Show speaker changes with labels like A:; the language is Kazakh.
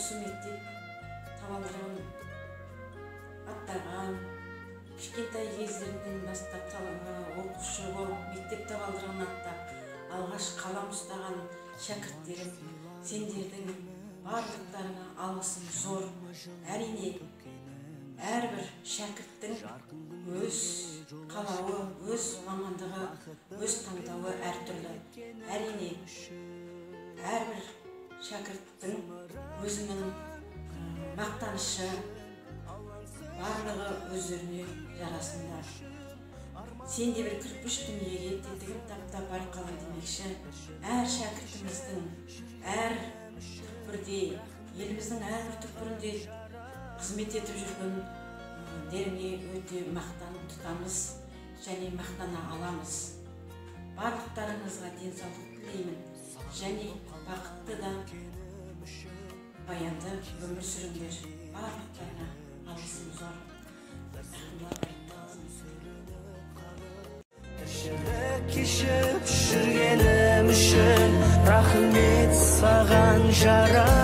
A: осы мектеп табалдырығын аттаған, кішкентай кездерінен бастап оқушы болып мектеп табалдырығын аттап алғаш қалам ұстаған шәкірттерім, сендердің барлықтарыңа алғысым зор. Әрине, әрбір шәкірттің өз қалауы, өз мамандығы, өз таңдауы әртүрлі. Әрине, әрбір шәкірттің өзінің мақтанышы, барлығы өздеріне жарасында. Сен де бір кірпіш дүниеге тетігін таптап арқалы демекші, әр шәкіртіміздің әр түкпірде, еліміздің әрбір түкпірінде қызмет етіп жүргендеріне өте мақтан тұтамыз және мақтана аламыз. Барлықтарыңызға денсаулық тілеймін және бақытты да баянды өмір сүріңдер. Барлықтарына алғысым зор.
B: Тіршілік кешіп жүргенім үшін рахмет саған жаратқан.